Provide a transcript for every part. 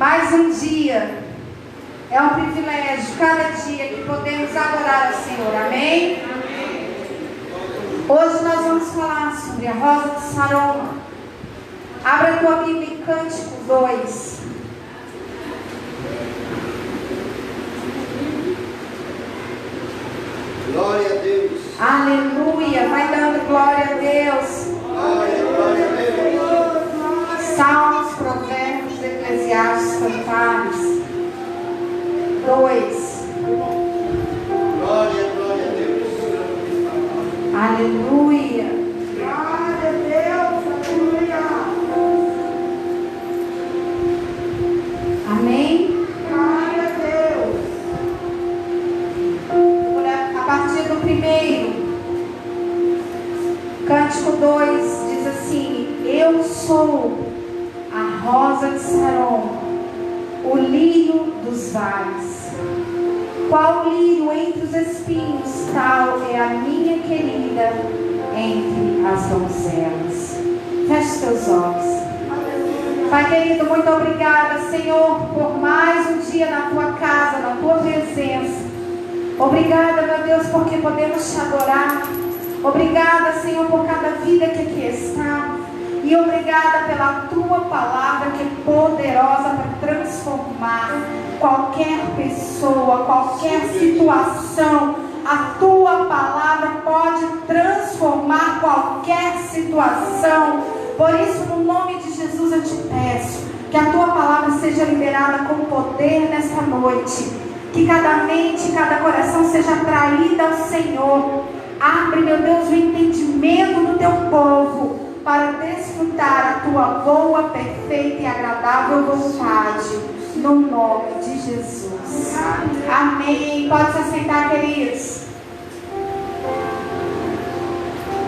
Mais um dia. É um privilégio, cada dia, que podemos adorar ao Senhor. Amém? Hoje nós vamos falar sobre a rosa de Saron. Abra a tua Bíblia em Cântico 2. Glória a Deus. Aleluia. Vai dando glória a Deus. Glória a Deus. Salmos, Provérbios, Eclesiastes, Cantares 2. Glória a Deus. Aleluia. Glória a Deus. Aleluia. Amém? Glória a Deus. A partir do primeiro, Cântico 2 diz assim: Eu sou a rosa de Saron, o lírio dos vales. Qual lírio entre os espinhos, tal é a minha querida entre as donzelas. Feche teus olhos. Pai querido, muito obrigada, Senhor, por mais um dia na tua casa, na tua presença. Obrigada, meu Deus, porque podemos te adorar. Obrigada, Senhor, por cada vida que aqui está. E obrigada pela tua palavra, que é poderosa para transformar qualquer pessoa, qualquer situação. A tua palavra pode transformar qualquer situação. Por isso, no nome de Jesus, eu te peço que a tua palavra seja liberada com poder nesta noite. Que cada mente, cada coração seja atraída ao Senhor. Abre, meu Deus, o entendimento do teu povo para desfrutar a tua boa, perfeita e agradável vontade, no nome de Jesus. Amém. Pode se assentar, queridos.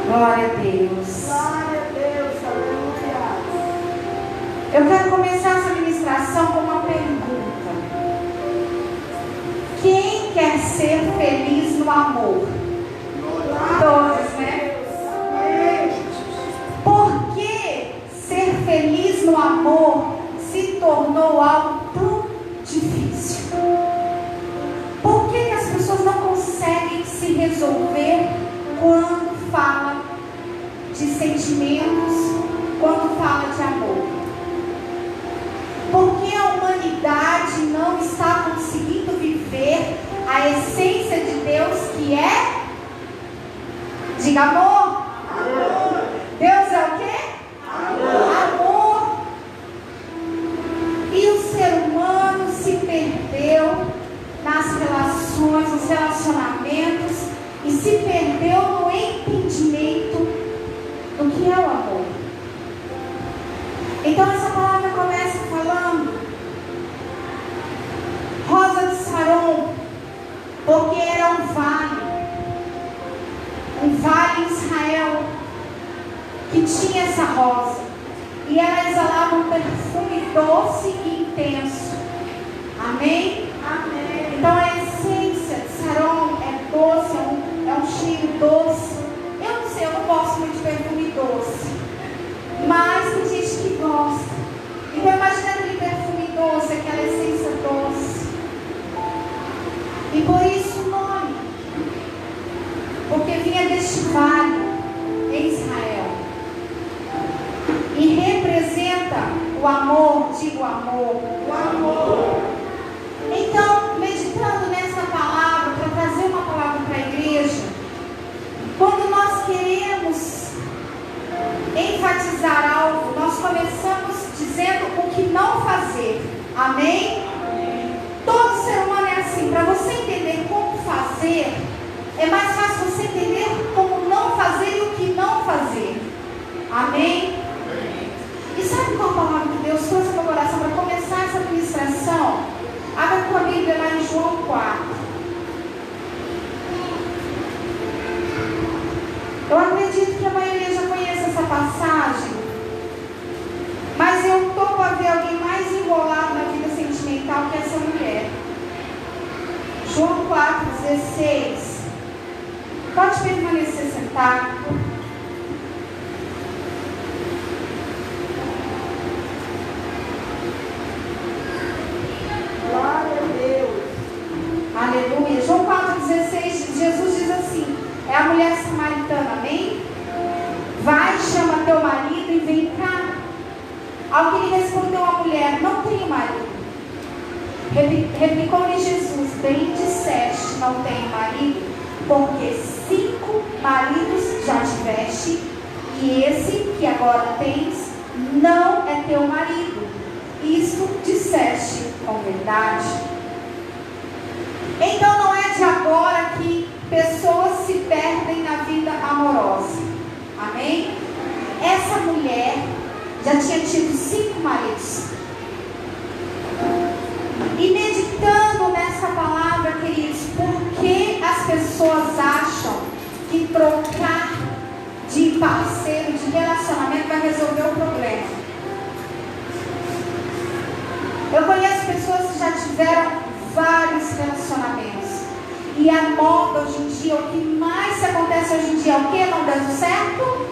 Glória a Deus. Glória a Deus. Aleluia. Eu quero começar essa ministração com uma pergunta. Quem quer ser feliz no amor? Todos, né? Por que ser feliz no amor se tornou algo tão difícil? Por que as pessoas não conseguem se resolver quando fala de sentimentos, quando fala de amor? Por que a humanidade não está conseguindo viver a essência de Deus, que é? Diga amor. Amor. Deus é o quê? Amor. E o ser humano se perdeu nas relações, nos relacionamentos, e se perdeu no entendimento do que é o amor. Então essa palavra começa falando rosa de Saron, porque era um vale em Israel que tinha essa rosa, e ela exalava um perfume doce e intenso. Amém? Amém. Então a essência de Saron é doce, é um cheiro doce. Eu não sei, eu não gosto muito de perfume doce, mas tem gente que gosta. Então imagina aquele perfume doce, aquela essência doce. E por isso o nome, porque vinha deste vale em Israel e representa o amor. Digo amor. O amor. Então, meditando nessa palavra, para trazer uma palavra para a igreja, quando nós queremos enfatizar algo, nós começamos dizendo o que não fazer. Amém? Amém. Todo ser humano é assim. Para você entender como fazer, é mais fácil você entender como não fazer e o que não fazer. Amém? Amém. E sabe qual a palavra que Deus trouxe no meu coração para começar essa ministração? Abra com a Bíblia lá em João 4. Eu acredito que a maioria já conhece essa passagem, mas eu estou para ver alguém mais enrolado na vida sentimental que essa mulher. João 4,16. Pode permanecer sentado. mulher samaritana, amém? Vai, chama teu marido e vem cá. Ao que lhe respondeu a mulher: não tenho marido. Replicou-lhe Jesus: bem disseste, não tenho marido, porque 5 maridos já tiveste, e esse que agora tens não é teu marido. Isso disseste com verdade. Então não é de agora que pessoas se perdem na vida amorosa, amém? Essa mulher já tinha tido 5 maridos. E meditando nessa palavra, queridos, por que as pessoas acham que trocar de parceiro, de relacionamento vai resolver o problema? Eu conheço pessoas que já tiveram vários relacionamentos. E a moda hoje em dia, o que mais se acontece hoje em dia é o que? Não dando certo?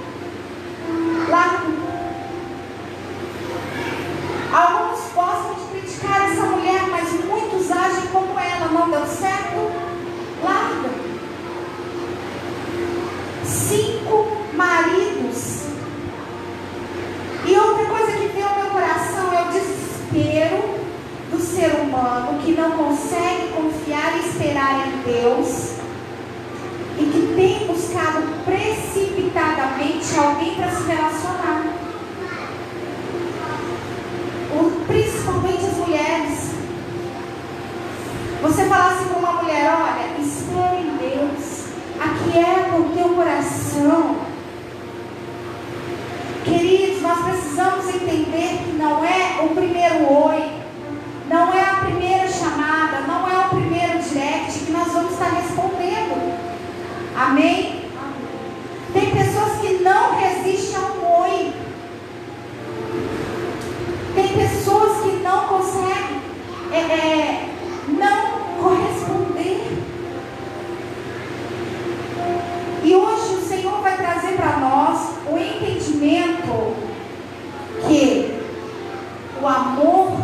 Largo. Alguns gostam de criticar essa mulher, mas muitos agem como ela. Não deu certo? Larga. 5 maridos. E outra coisa que veio ao meu coração é o desespero do ser humano que não consegue confiar e esperar em Deus e que tem buscado precipitadamente alguém para se relacionar. Principalmente as mulheres. Você fala assim para uma mulher: olha, espere em Deus, aquieta o teu coração. Queridos, nós precisamos entender que não é o primeiro oi, não é a primeira chamada, não é o primeiro direct que nós vamos estar respondendo. Amém? Tem pessoas que não resistem a um oi. Tem pessoas que não conseguem não corresponder. E hoje o Senhor vai trazer para nós o entendimento que o amor,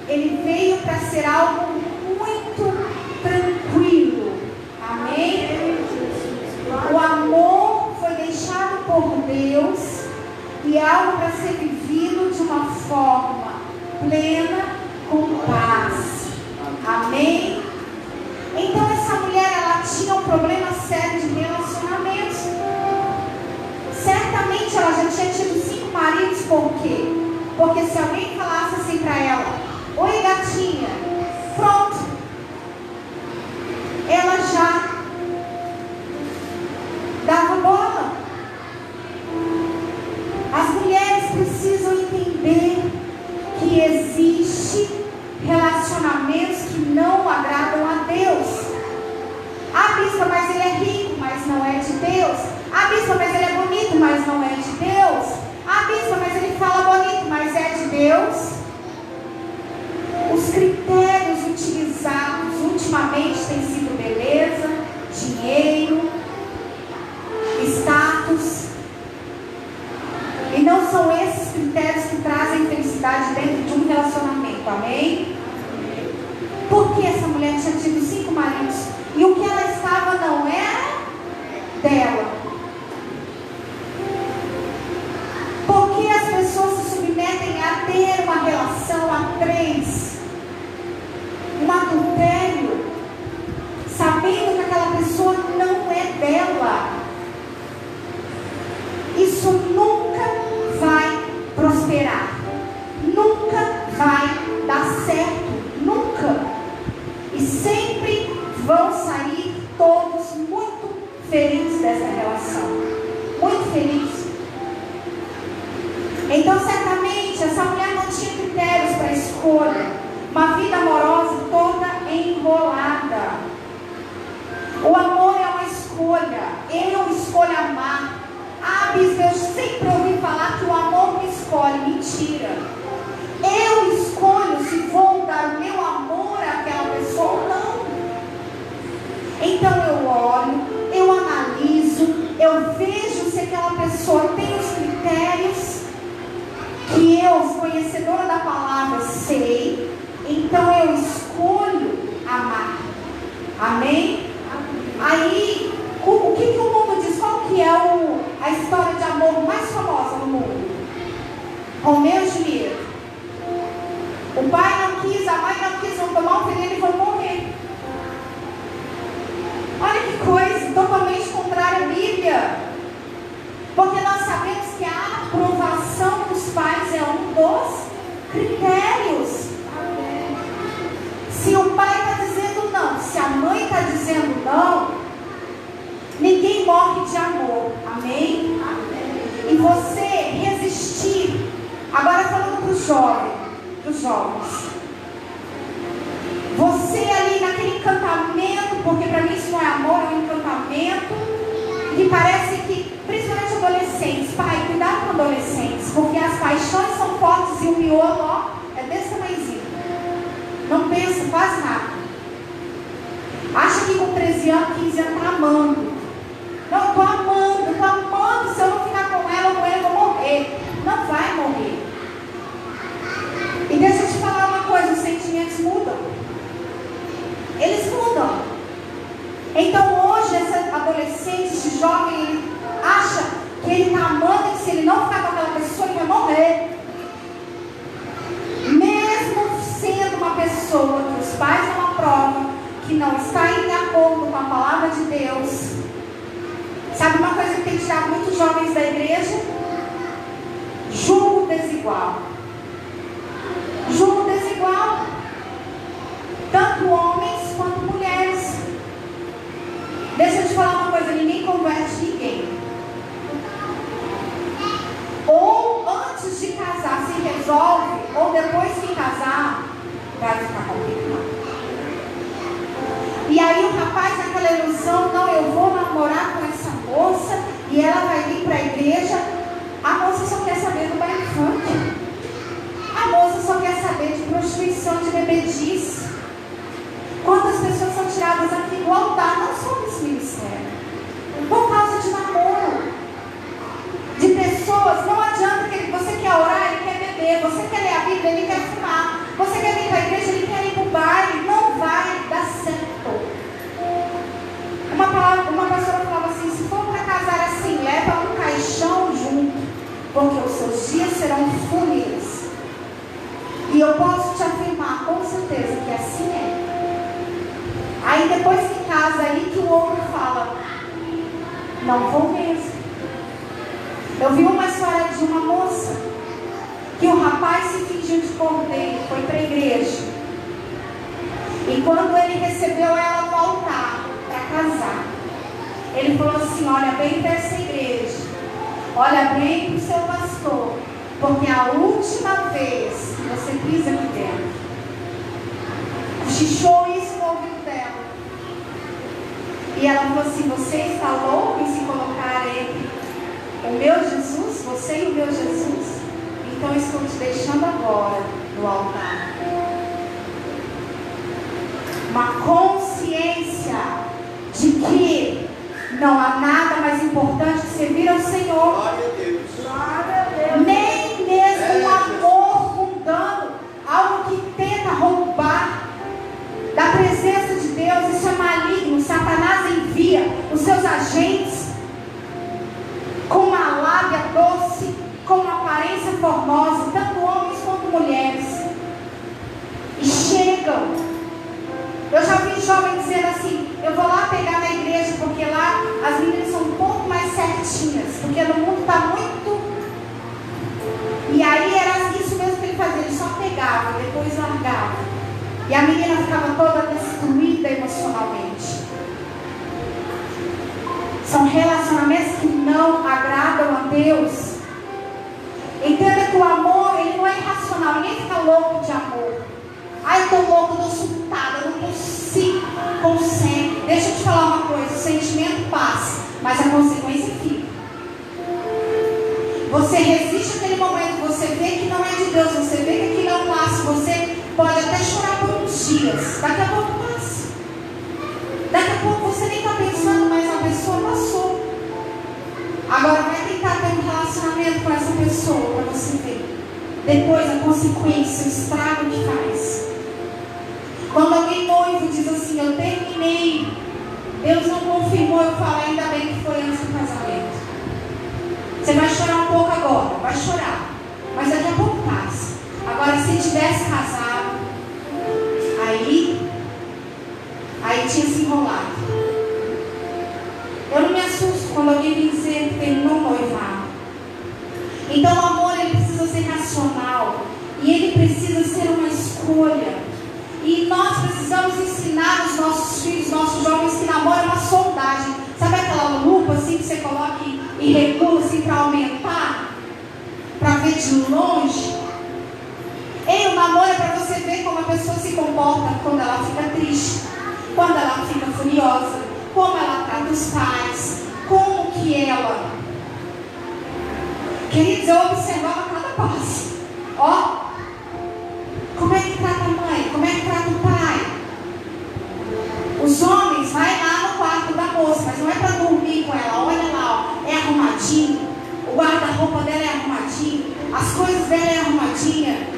ele veio para ser algo muito tranquilo. Amém? O amor foi deixado por Deus e é algo para ser vivido de uma forma plena, com paz. Amém? Então essa mulher, ela tinha um problema sério de relacionamentos. Certamente ela já tinha tido 5 maridos. Por quê? Porque se alguém falasse assim para ela: oi gatinha, pronto, ela já dava bola. As mulheres precisam entender que existe relacionamentos que não agradam a Deus. Ah, bispa, mas ele é rico, mas não é de Deus. Ah, bispa, mas ele é bonito, mas não é de Deus. Ah, bispa, mas ele fala bonito, mas é de Deus. Os critérios utilizados ultimamente têm sido beleza, dinheiro, status. E não são esses critérios que trazem felicidade dentro de um relacionamento. Amém? Porque essa mulher tinha tido 5 maridos e o que ela estava não era dela. Porque as pessoas se submetem a ter uma relação a 3, um adultério, sabendo que aquela pessoa não é dela. Isso nunca vai prosperar, nunca vai dar certo, nunca. E sempre vão sair todos muito felizes dessa relação, muito felizes. Então certamente essa mulher não tinha critérios para escolha, uma vida amorosa toda enrolada. O amor é uma escolha, eu escolho amar. Ah, bispo, eu sempre ouvi falar que o amor me escolhe. Mentira. Eu escolho se vou dar o meu amor àquela pessoa ou não. Então eu olho, eu analiso, eu vejo se aquela pessoa tem os critérios que eu, conhecedora da palavra, sei. Então eu escolho amar. Amém? Aí, o que o mundo diz a história de amor mais famosa no mundo. Romeu e Julieta. O pai não quis, a mãe não quis, vão tomar um veneno e vão morrer. Olha que coisa, totalmente contrária à Bíblia. Porque nós sabemos que a aprovação dos pais é um dos critérios. Se o pai está dizendo não, se a mãe está dizendo não, ninguém morre de amor. Amém? E você resistir. Agora falando para os jovens. Você ali naquele encantamento, porque para mim isso não é amor, é um encantamento, que parece que, principalmente adolescentes, pai, cuidado com adolescentes, porque as paixões são fortes e o miolo, ó, é desse tamanhozinho. Não pensa quase nada. Acha que com 13 anos, 15 anos está amando. Não, estou amando, se eu não ficar com ela ou com ele, eu vou morrer. Não vai morrer. E deixa eu te falar uma coisa, os sentimentos mudam. Eles mudam. Então hoje, esse adolescente, esse jovem, ele acha que ele está amando e que se ele não ficar com aquela pessoa, ele vai morrer. Mesmo sendo uma pessoa que os pais não aprovam, que não está em acordo com a palavra de Deus. Sabe uma coisa que tem tirado muitos jovens da igreja? Julgo desigual. Julgo desigual. Tanto homens quanto mulheres. Deixa eu te falar uma coisa, ninguém converte ninguém. Ou antes de casar se resolve, ou depois que casar, vai ficar complicado. E aí o rapaz naquela ilusão, não, eu vou namorar com essa moça e ela vai vir para a igreja. A moça só quer saber do baile funk. A moça só quer saber de prostituição, de bebedice. Quantas pessoas são tiradas aqui do altar, não só desse ministério, por causa de namoro. De pessoas, não adianta que você quer orar, ele quer beber. Você quer ler a Bíblia, ele quer fumar. Você quer vir para a igreja, ele quer ir para o baile. Não vai dar certo. Uma pastora falava assim, se for para casar assim, leva um caixão junto, porque os seus dias serão fúnebres. E eu posso te afirmar com certeza que assim é. Aí depois que casa, aí que o outro fala, não vou mesmo. Eu vi uma história de uma moça, que o rapaz se fingiu de cordeiro, foi para a igreja. E quando ele recebeu ela no altar, para casar, ele falou assim, olha bem para essa igreja, olha bem para o seu pastor, porque a última vez que você pisa aqui dentro, cochichou isso no ouvido dela. E ela falou assim, você está louco em se colocar entre o meu Jesus, você e o meu Jesus? Então eu estou te deixando agora no altar. Uma consciência de que não há nada mais importante que servir ao Senhor. Glória a Deus. Glória a Deus. Nem mesmo um amor mundano, algo que tenta roubar da presença de Deus. Isso é maligno. Satanás envia os seus agentes com uma lábia doce, com uma aparência formosa, tanto homens quanto mulheres, e chegam. Eu já vi jovem dizendo assim, eu vou lá pegar na igreja, porque lá as meninas são um pouco mais certinhas, porque no mundo está muito. E aí era isso mesmo que ele fazia, ele só pegava, depois largava. E a menina ficava toda destruída emocionalmente. São relacionamentos que não agradam a Deus. Entenda que o amor, ele não é irracional. Ninguém fica louco de amor. Ai, estou louco, estou surtada, não consigo, consegue. Deixa eu te falar uma coisa, o sentimento passa, mas a consequência fica. Você resiste aquele momento, você vê que não é de Deus, você vê que aquilo é um laço, você pode até chorar por uns dias, daqui a pouco passa. Daqui a pouco você nem está pensando, mas a pessoa passou. Agora vai tentar ter um relacionamento com essa pessoa, para você ver. Depois a consequência, o estrago que faz. Quando alguém noivo diz assim, eu terminei, Deus não confirmou, eu falo, ainda bem que foi antes do casamento. Você vai chorar um pouco agora, vai chorar, mas daqui a pouco passa. Agora, se tivesse casado, aí tinha se enrolado. Eu não me assusto quando alguém me dizer que terminou o noivado. Então o amor, ele precisa ser racional, e ele precisa ser uma escolha. E nós precisamos ensinar os nossos filhos, nossos jovens, que namoro é uma sondagem. Sabe aquela lupa assim que você coloca e regula assim para aumentar, para ver de longe? O namoro é para você ver como a pessoa se comporta quando ela fica triste, quando ela fica furiosa, como ela trata os pais, como que ela... Queridos, eu observava cada passo. Ó, como é que trata a mãe? Como é que trata o pai? Os homens, vai lá no quarto da moça, mas não é para dormir com ela. Olha lá, ó, é arrumadinho. O guarda-roupa dela é arrumadinho. As coisas dela é arrumadinha.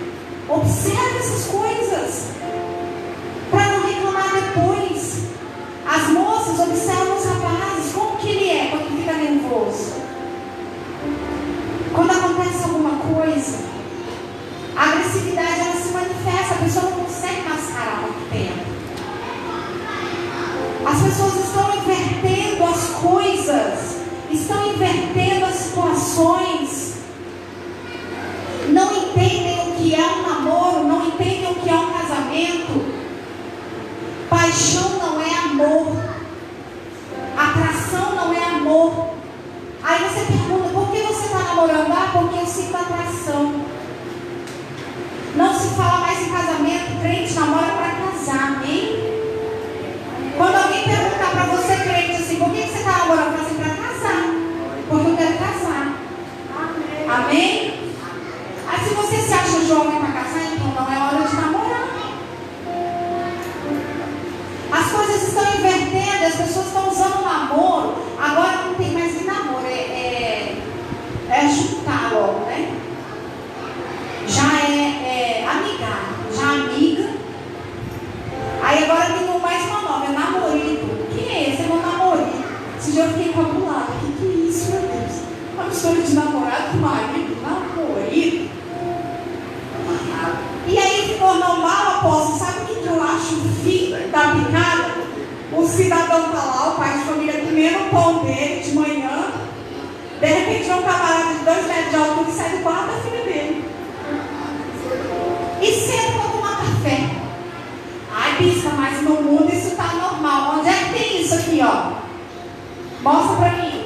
Observe essas coisas, para não reclamar depois. As moças observam os rapazes, como que ele é quando fica nervoso. Quando acontece alguma coisa, a agressividade, ela se manifesta, a pessoa não consegue mascarar muito tempo. As pessoas estão invertendo as coisas, estão invertendo as situações, não entendem o que é um namoro, não entendem o que é um casamento. Paixão não é amor, atração não é amor. Aí você pergunta, por que você está namorando? Ah, porque eu sinto atração. Não se fala mais em casamento, crente namora para casar, amém? Quando alguém perguntar para você, crente, assim, por que você está namorando? Assim, para casar, porque eu quero casar. Amém? Aí se você se acha jovem para casar, então não é hora de namorar. As coisas estão invertendo, as pessoas estão usando o namoro. Agora não tem mais nem namoro, é juntar logo, né? Já é amigar, já amiga. Aí agora tem mais uma nova, é namorido. Quem é esse? É meu namorido. Esse dia eu fiquei encabulada. O que é isso, meu Deus? Uma mistura de namorado, marido, namorido. E aí ficou normal, apóstolo. Sabe o que eu acho o fim da picada? O cidadão está lá, o pai de família comendo o pão dele de manhã. De repente vem um camarada de 2 metros de altura e sai do quarto da filha dele. E senta para tomar café. Ai, bispa, mas no mundo isso está normal. Onde é que tem isso aqui, ó? Mostra para mim.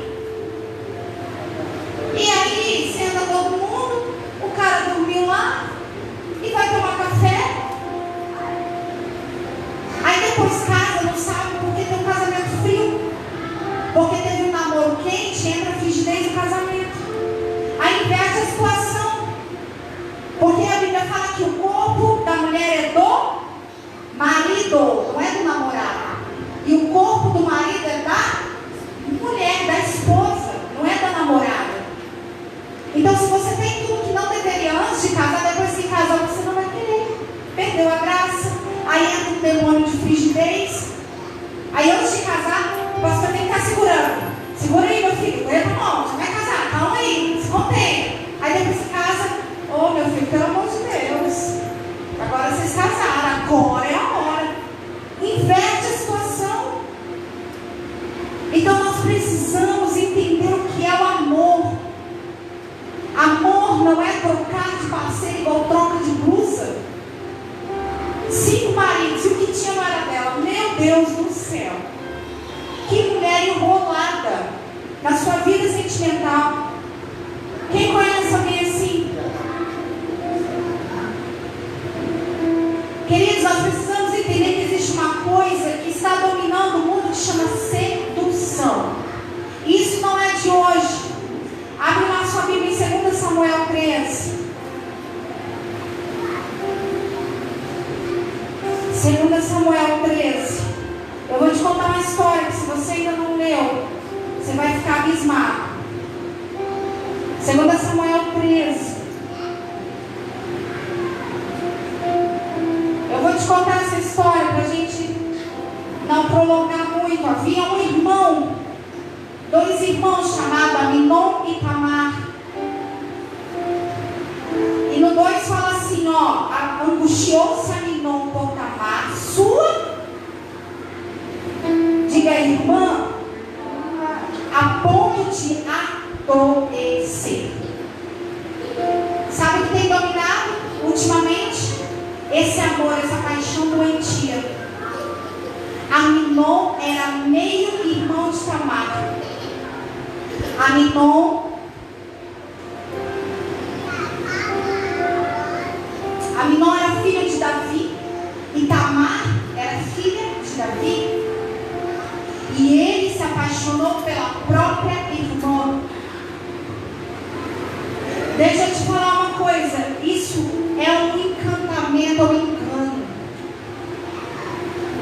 E aí, senta todo mundo, o cara dormiu lá e vai tomar café. Aí depois casa, não sabe porque tem um casamento frio, porque teve um namoro quente, entra a frigidez do casamento. Aí inverte a situação, porque a Bíblia fala que o corpo da mulher é do marido, não é do namorado. E o corpo do marido é da mulher, da esposa, não é da namorada. Então se você tem tudo que não deveria antes de casar, depois que casar você não vai querer. Perdeu a graça. Aí entra um demônio de frigidez. Aí antes de casar, o pastor tem que estar segurando. Segura aí, meu filho, leva a mão, você vai casar, calma aí, se contenha. Aí depois se casa, ô meu filho, pelo amor de Deus, agora vocês casaram, agora é a hora. Inverte a situação. Então nós precisamos entender o que é o amor. Amor não é trocar de parceiro igual troca de blusa. 5 maridos, e o que tinha não era dela. Meu Deus do céu, que mulher enrolada na sua vida sentimental. Quem conhece alguém assim? Queridos, nós precisamos entender que existe uma coisa que está dominando o mundo que chama sedução. Isso não é de hoje. Abre lá sua Bíblia em 2 Samuel 13. 2 Samuel 13. Eu vou te contar uma história que se você ainda não leu, você vai ficar abismado. 2 Samuel 13. Eu vou te contar essa história para a gente não prolongar muito. Havia um irmão dois irmãos chamados Aminon e Tamar. E no 2 fala assim, ó, angustiou-se Aminon por Tamar, sua, diga irmã, a ponto de adoecer. Sabe o que tem dominado ultimamente? Esse amor, essa paixão doentia. Aminon era meio irmão de Tamar. Aminon era filho de Davi e Tamar era filha de Davi. E ele se apaixonou pela própria irmã. Deixa eu te falar uma coisa. Isso é um encantamento ou engano.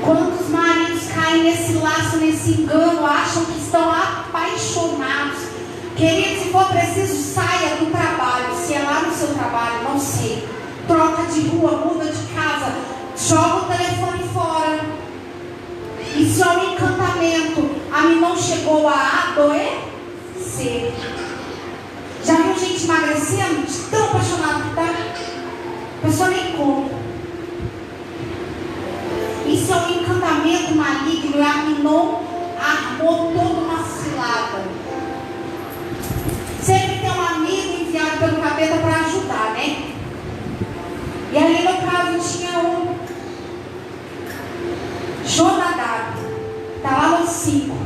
Quantos maridos caem nesse laço, nesse engano, acham que estão apaixonados? Querido, se for preciso, saia do trabalho. Se é lá no seu trabalho, não sei. Troca de rua, muda de casa, joga o telefone fora. Isso é um encantamento. Aminon chegou a adoecer. Já viu gente emagrecendo? De tão apaixonado que tá? A pessoa nem come. Isso é um encantamento maligno. E Aminon armou toda uma cilada. Sempre tem um amigo enviado pelo capeta para ajudar, né? E ali no caso tinha um Jonadab. Está lá no 5.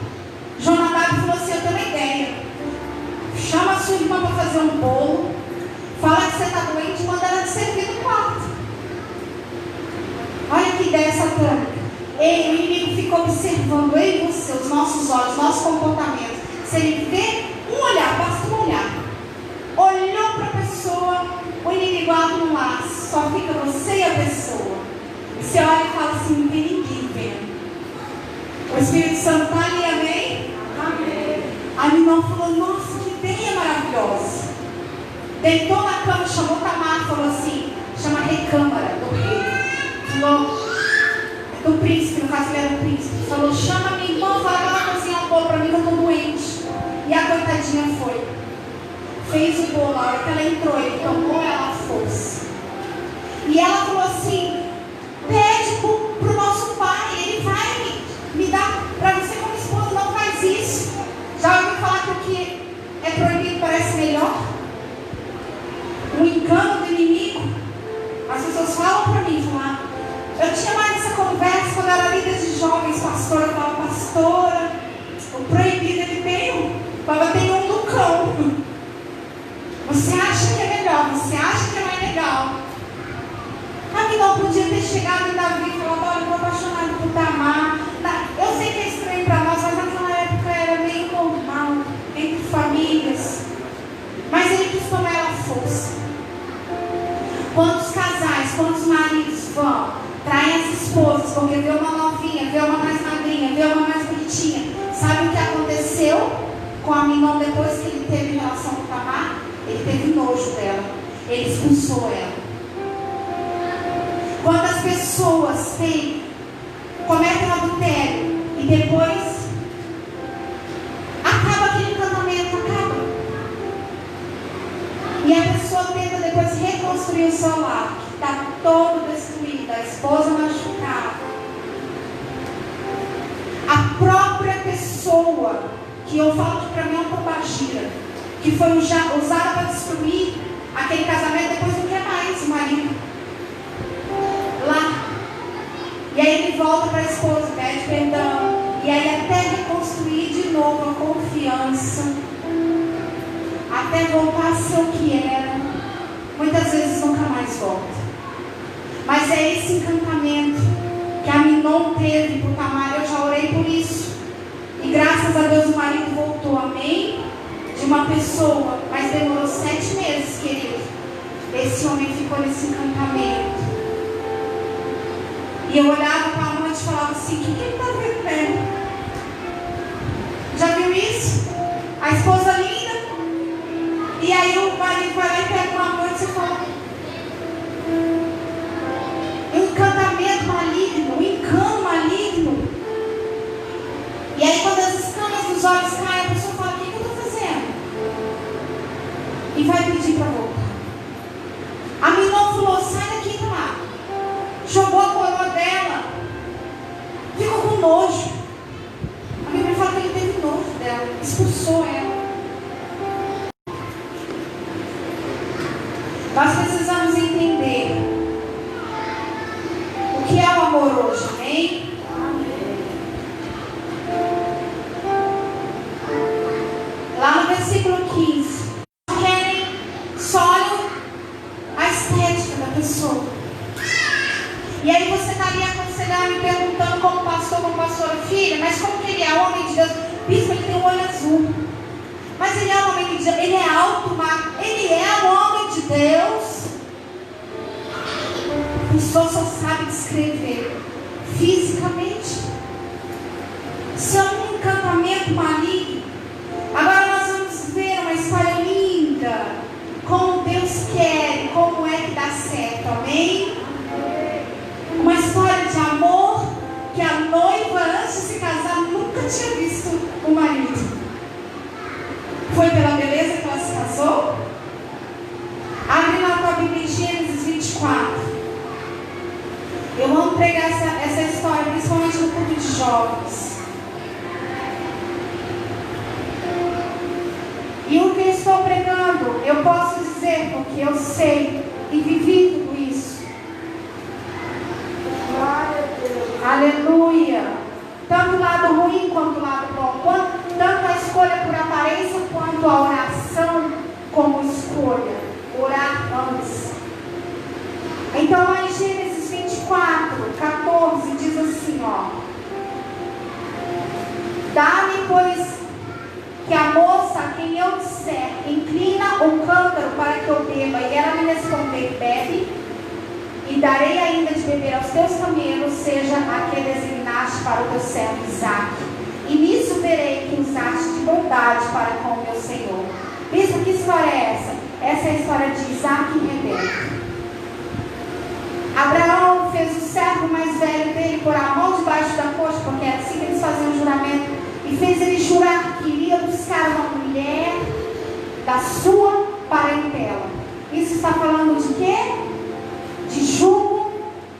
Jonadab falou assim, eu tenho uma ideia. Chama a sua irmã para fazer um bolo. Fala que você está doente e manda ela te servir no quarto. Olha que ideia satânica. O inimigo ficou observando eu e você, os nossos olhos, nosso comportamento. Se ele vê um olhar, basta um olhar. Olhou para a pessoa, o inimigo abre um laço. Só fica você e a pessoa. Você olha e fala assim, não tem ninguém vendo. O Espírito Santo está ali, amém? Amém. A minha irmã falou, nossa, que ideia maravilhosa. Deitou na cama, chamou Tamar, falou assim, chama a recâmara do rei. Falou, do príncipe, no caso ele era o príncipe. Falou, chama minha irmã, fala que ela cozinha um bolo para mim que eu estou doente. E a coitadinha foi. Fez o bolo, a hora que ela entrou, ele tomou ela a força. E ela falou assim, pede para o nosso pai, ele vai me dar para você como esposa, não faz isso. Já ouviu falar que o que é proibido parece melhor? O engano do inimigo. As pessoas falam para mim, falam, eu tinha mais essa conversa quando era líder de jovens, pastora, eu falava, pastora, o proibido ele tem, mas tem um do cão. Você acha que é melhor, você acha que não é legal. Aminon podia ter chegado em Davi e falado, olha, eu estou apaixonado por Tamar. Eu sei que é estranho para nós, mas naquela época era meio normal, entre famílias. Mas ele quis tomar ela força. Quantos casais, quantos maridos vão, traem as esposas, porque vê uma novinha, vê uma mais magrinha, vê uma mais bonitinha. Sabe o que aconteceu com Aminon depois que ele teve relação com Tamar? Ele teve nojo dela, ele expulsou ela. Quantas pessoas cometem adultério e depois acaba aquele encantamento, acaba. E a pessoa tenta depois reconstruir o seu lar, que está todo destruído, a esposa machucada. A própria pessoa, que eu falo que para mim é uma pombagira, que foi usada para destruir aquele casamento, depois não quer mais o marido. Lá. E aí ele volta para a esposa, pede perdão. E aí até reconstruir de novo a confiança, até voltar a ser o que era, muitas vezes nunca mais volta. Mas é esse encantamento que Aminon teve por Tamar. Eu já orei por isso. E graças a Deus o marido voltou, amém? De uma pessoa, mas demorou 7 meses, querido. Esse homem ficou nesse encantamento. E eu olhava para a amante e falava assim, o que ele está vendo? Já viu isso? A esposa linda. E aí o marido vai lá e pega uma amante e fala, um encantamento maligno, um engano maligno. E aí quando as escamas dos olhos caem, a pessoa fala, ali aconselhando e perguntando como pastor, como pastora, filha, mas como que ele é homem de Deus? Bispo, ele tem um olho azul. Mas ele é um homem de Deus, ele é alto, mas ele é um homem de Deus. A pessoa só sabe descrever fisicamente. Isso é um encantamento maligno. Agora nós vamos ver uma história linda, como Deus quer e como é que dá certo, amém? Uma história de amor que a noiva, antes de se casar, nunca tinha visto o marido. Foi pela beleza que ela se casou? Abre lá com a Bíblia em Gênesis 24. Eu amo pregar essa história, principalmente no culto de jovens. E o que eu estou pregando, eu posso dizer, porque eu sei e vivi tudo isso. Glória a Deus. Aleluia. Tanto o lado ruim quanto o lado bom. Tanto a escolha por aparência quanto a oração como escolha. Orar antes. Então lá em Gênesis 24, 14 diz assim, ó. Dá-me, pois, que a moça a quem eu disser, inclina o cântaro para que eu beba, e ela me responder, bebe, e darei ainda de beber aos teus camelos, seja a que designaste para o teu servo Isaque. E nisso verei que usaste de bondade para com o meu Senhor. Bispo, que história é essa? Essa é a história de Isaque e Rebeca. Abraão fez o servo mais velho dele pôr a mão debaixo da coxa, porque era assim que eles faziam o juramento, e fez ele jurar que iria buscar uma mulher da sua parentela. Isso está falando de quê? De jugo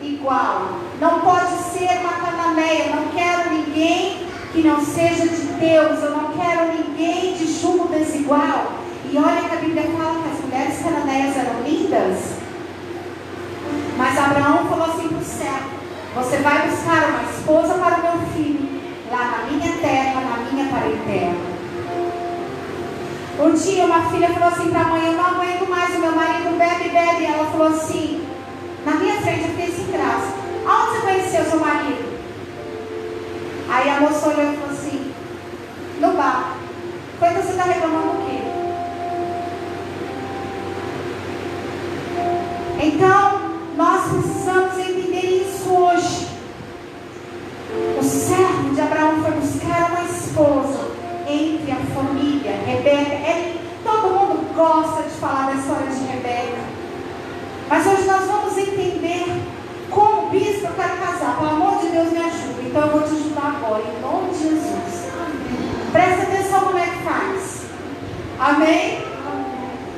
igual. Não pode ser uma cananeia. Não quero ninguém que não seja de Deus. Eu não quero ninguém de jugo desigual. E olha que a Bíblia fala que as mulheres cananeias eram lindas. Mas Abraão falou assim para o servo: você vai buscar uma esposa para o meu filho, lá na minha terra, na minha parentela. Um dia uma filha falou assim para a mãe: eu não aguento mais, o meu marido bebe, bebe. E ela falou assim, na minha frente, eu fiquei sem graça: aonde você conheceu seu marido? Aí a moça olhou e falou assim: no bar. Foi que você está reclamando o quê? Então, nós precisamos entender isso hoje. O servo de Abraão foi buscar uma esposa entre a família. Rebeca, todo mundo gosta de falar da história de Rebeca. Mas hoje nós vamos entender como, bispo, eu quero casar. Pelo amor de Deus, me ajuda. Então eu vou te ajudar agora, em nome de Jesus. Presta atenção como é que faz. Amém?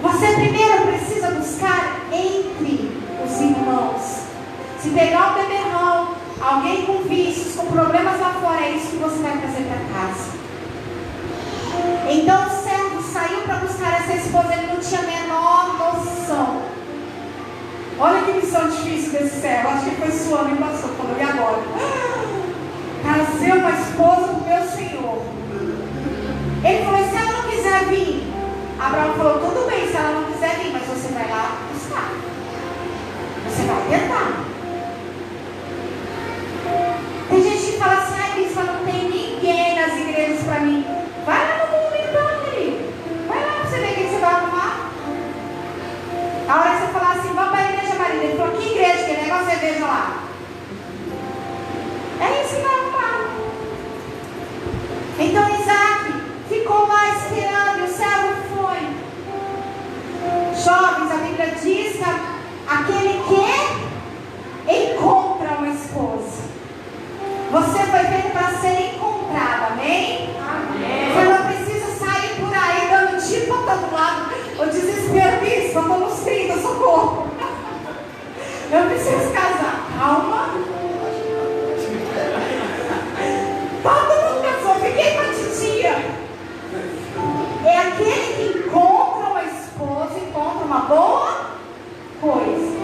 Você primeiro precisa buscar entre os irmãos. Se pegar um beberrão, alguém com vícios, com problemas lá fora, é isso que você vai trazer para casa. Então o servo saiu para buscar essa esposa, ele não tinha a menor noção. Olha que missão difícil desse servo. Acho que foi suando e passou. Falou: e agora? Casei uma esposa do meu Senhor. Ele falou: se ela não quiser vir, Abraão falou: tudo bem, se ela não quiser vir, mas você vai lá buscar. Você vai tentar. Tem gente que fala assim: ai, bispo, não tem ninguém nas igrejas para mim. Vai lá no mundo então, querido. Vai lá para você ver o que você vai arrumar. A hora que você falar assim: vamos para a igreja, marido. Ele falou: que igreja? Que negócio é veja lá. É isso que vai arrumar. Então Isaque ficou lá esperando e o servo foi. Jovens, a Bíblia diz que aquele que encontra uma esposa. Você foi feito para ser encontrado, amém? Amém. Você não precisa sair por aí dando tiro para todo lado. O desespero, bispo, eu estou nos 30, socorro. Eu preciso casar. Calma. Todo mundo casou, fiquei com a titia. É aquele que encontra uma esposa, encontra uma boa coisa.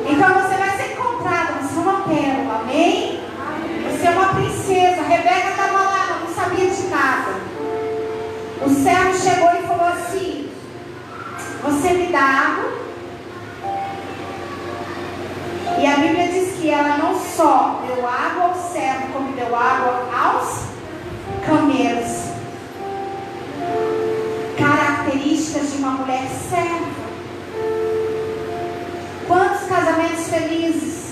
Então você vai ser encontrado, você é uma pérola, amém? Você é uma princesa. Rebeca estava lá, ela não sabia de nada. O servo chegou e falou assim: você me dá água E a Bíblia diz que ela não só deu água ao servo, como deu água aos camelos. Características de uma mulher serva. Quantos casamentos felizes.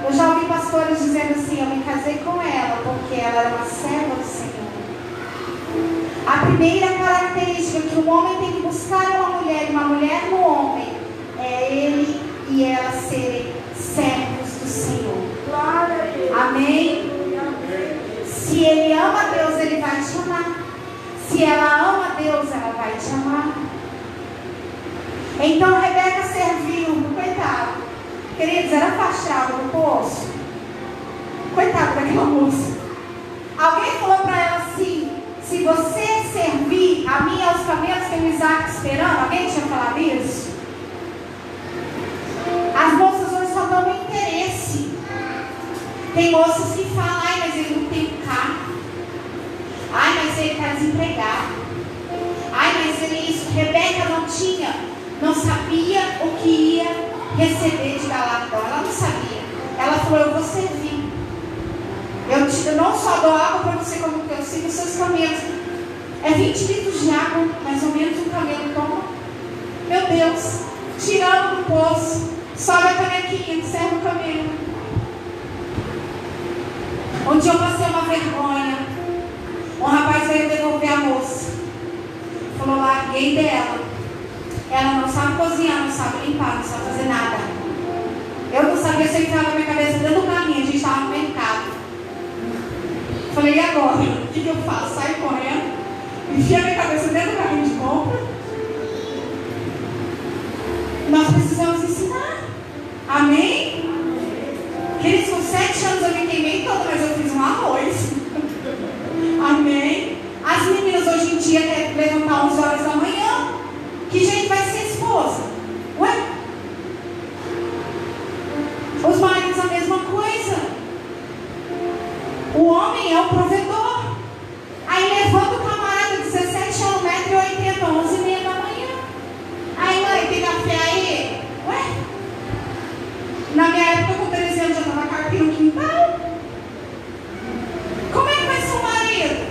Eu já ouvi pastores dizendo assim: eu me casei com ela porque ela era uma serva do Senhor. A primeira característica que um homem tem que buscar em uma mulher e uma mulher no homem é ele e ela serem servos do Senhor. Amém? Se ele ama Deus, ele vai te amar. Se ela ama Deus, ela vai te amar. Então Rebeca serviu, coitado. Queridos, era fácil tirar água do poço. Coitado daquela moça. Alguém falou para ela assim: se você servir a mim e aos camelos, tem o Isaac esperando. Alguém tinha falado isso? As moças hoje só dão interesse. Tem moças que falam: ai, mas ele não tem carro. Ai, mas ele está desempregado. Ai, mas ele isso. Rebeca não sabia o que ia receber de galardão. Ela não sabia. Ela falou: eu vou servir. Eu não só dou água para você, como que eu sigo os seus camelos. É 20 litros de água, mais ou menos, um camelo toma. Meu Deus, tirando do poço, sobe a canequinha, serve o camelo. Um dia eu passei uma vergonha. Um rapaz veio devolver a moça. Falou: larguei dela. Ela não sabe cozinhar, não sabe limpar, não sabe fazer nada. Eu não sabia se eu entrava na minha cabeça dentro do caminho. A gente estava no mercado. Falei: e agora? O que eu faço? Saio correndo, enfia minha cabeça dentro do carrinho de compra. Nós precisamos ensinar. Amém? Queridos, com 7 anos eu me queimei toda, mas eu fiz um arroz. Amém? As meninas hoje em dia querem levantar 11 horas da manhã. Que gente vai ser esposa? Ué? Os maridos a mesma coisa. O homem é o provedor. Aí levanta o camarada 17 anos, 1,80 m, 11h30 da manhã. Aí, mãe, tem café aí? Ué? Na minha época, com 13 anos, já estava carpinho no quintal. Como é que vai ser o marido?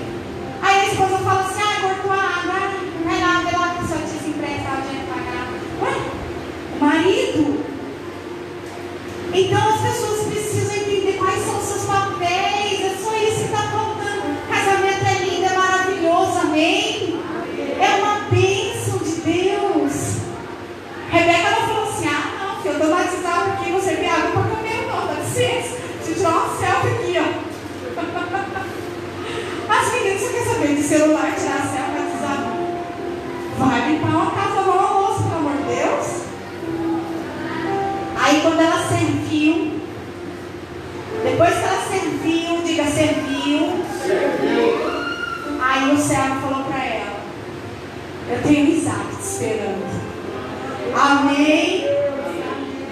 Aí a esposa fala assim: cortou a água. Vai lá, vê lá que o seu tio se empresta, o dinheiro pagar. Ué? O marido? Então as pessoas precisam entender quais são os seus papéis. É só isso que está faltando. Casamento é lindo, é maravilhoso, amém? É uma bênção de Deus. Rebeca não falou assim: não, filho, eu estou batizada aqui, você tem água para comer, não, dá licença. Deixa eu tirar uma selfie aqui, ó. As meninas, você quer saber de celular, tirar a selfie, batizar? Vai limpar uma casa, lavar uma louça, pelo amor de Deus. Aí quando ela serviu, depois que ela serviu, diga serviu. Aí o servo falou para ela: eu tenho Isaac te esperando. Amém?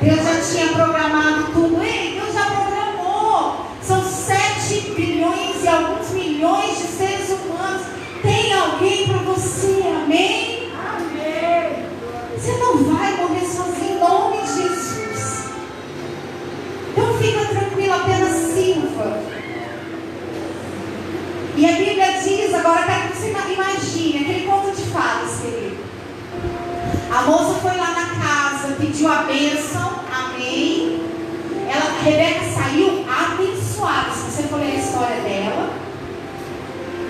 Deus já tinha programado tudo. Ei, Deus já programou. São 7 bilhões e alguns milhões de seres humanos. Tem alguém para você, amém? Amém. Você não vai morrer sozinho em nome de Jesus. Então fica tranquilo, apenas sirva. E a Bíblia diz, agora quero que você imagine aquele conto de fadas, querido. A moça foi lá na casa, pediu a bênção, amém. Rebeca saiu abençoada. Se você for ler a história dela,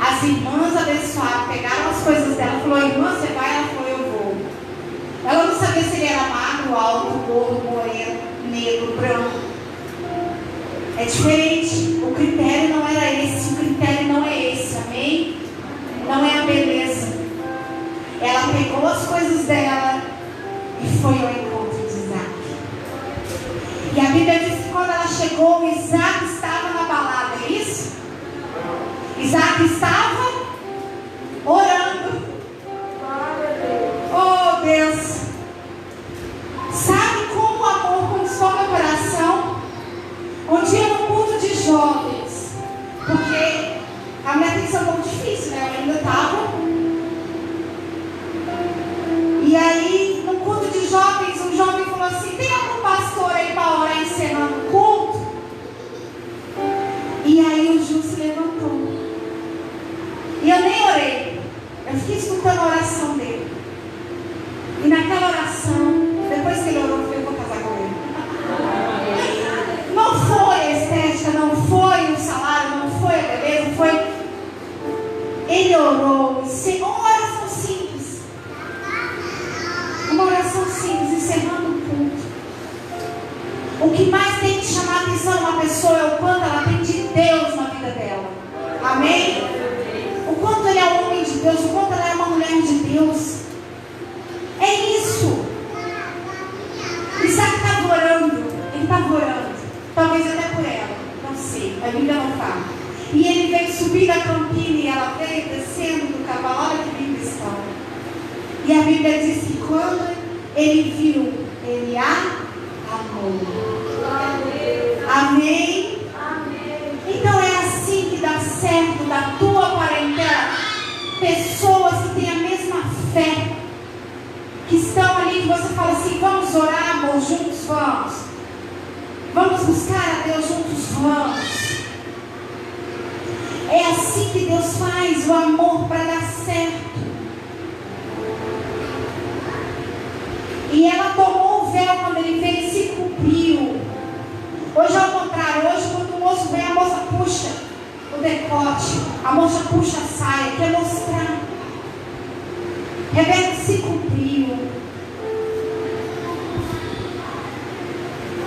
as irmãs abençoaram, pegaram as coisas dela, falou: irmã, você vai? Ela falou: eu vou. Ela não sabia se ele era magro, alto, gordo, moreno, negro, branco. É diferente. O critério não era esse. O critério não é esse, amém? Não é a beleza. Ela pegou as coisas dela e foi ao encontro de Isaac. E a Bíblia diz que quando ela chegou, Isaac estava na balada, é isso? Isaac estava orando. Oh Deus! Sabe como o amor conquistou meu coração? Um dia no culto de jovens, porque a minha atenção é um pouco difícil, né? Eu ainda estava. E aí, no culto de jovens, um jovem falou assim: tem algum pastor aí para orar ensinando ele orou, uma oração simples. Uma oração simples, encerrando o culto. O que mais tem que chamar a atenção uma pessoa é o quanto ela tem de Deus na vida dela. Amém? O quanto ele é um homem de Deus, o quanto ela é uma mulher de Deus. É isso. Isaac estava orando. Ele estava orando. Talvez até por ela. Não sei. A Bíblia não fala. E ele veio subir da campina e ela veio descendo do cavalo. Olha que linda história. E a Bíblia diz que quando ele viu, ele a amou. Amém? Amém? Então é assim que dá certo da tua parentela. Pessoas que têm a mesma fé, que estão ali, que você fala assim: vamos orar, amor, juntos, vamos. Vamos buscar a Deus juntos, vamos. É assim que Deus faz o amor para dar certo. E ela tomou o véu quando ele veio e se cobriu. Hoje ao contrário, hoje quando o moço vem, a moça puxa o decote, a moça puxa a saia, quer mostrar. Rebeca se cobriu.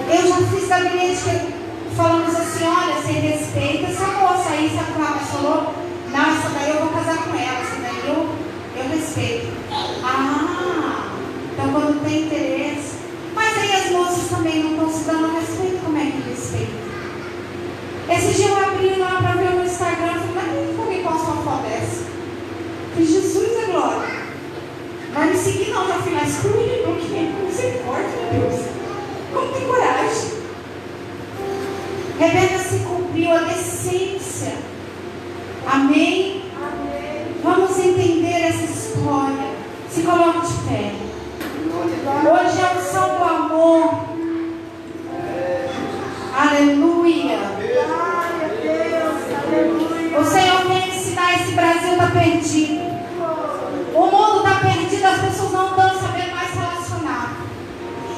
Eu já fiz gabinete falando assim: olha, você respeita essa moça aí, sabe como ela falou? Não, essa daí eu vou casar com ela, essa daí eu respeito. Ah, então quando tem interesse. Mas aí as moças também não estão se dando respeito. Como é que respeita? Esse dia eu abri lá para ver no Instagram e falei: mas por que alguém posta uma foto dessa? Que Jesus é glória. Não me seguir não, já fui lá excluir, porque misericórdia, meu Deus. Como tem coragem? Rebeca se cumpriu a decência. Amém? Amém? Vamos entender essa história. Se coloque de pé. Hoje é a unção do amor. Aleluia. Glória a Deus. Aleluia. O Senhor quer ensinar: esse Brasil está perdido. O mundo está perdido, as pessoas não estão sabendo mais se relacionar.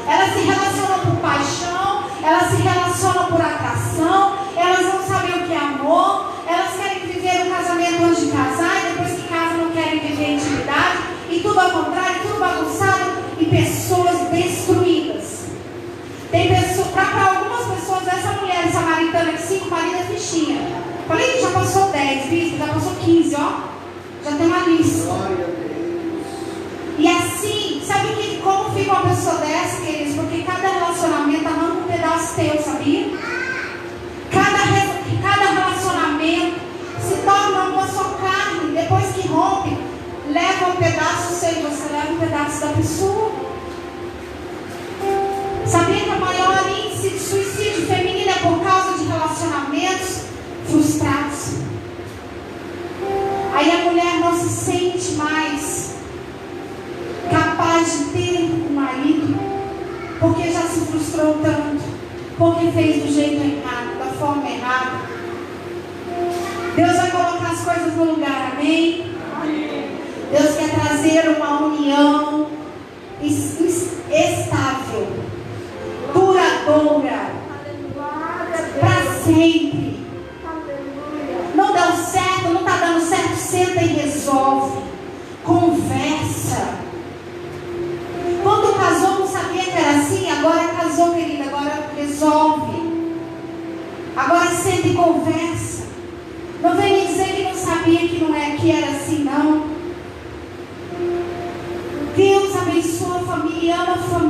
Elas se relacionam por paixão, elas se relacionam por atração, elas não sabem o que é amor, elas querem viver um casamento antes de casar, e depois que casam não querem viver intimidade, e tudo ao contrário, tudo bagunçado, e pessoas destruídas. Tem pessoas, para algumas pessoas, essa mulher samaritana que 5 maridos é fichinha. Falei que já passou 10, visto? Já passou 15, ó. Já tem uma lista. E assim, sabe como fica uma pessoa dessa, queridos? Porque cada relacionamento arranca um pedaço teu, sabia? Cada relacionamento se torna uma só carne. Depois que rompe, leva um pedaço seu e você leva um pedaço da pessoa. Sabia que o maior índice de suicídio feminino é por causa de relacionamentos frustrados? Aí a mulher não se sente mais capaz de ter um marido, porque já se frustrou tanto, porque fez do jeito errado, da forma errada. Deus vai colocar as coisas no lugar, amém? Amém. Deus quer trazer uma união estável, duradoura, para sempre. Não deu certo, não está dando certo, senta e resolve, conversa. Quando casou não sabia que era assim, agora casou, querida, agora resolve. Agora senta e conversa. Não vem me dizer que não sabia que era assim, não. Deus abençoa a família, ama a família.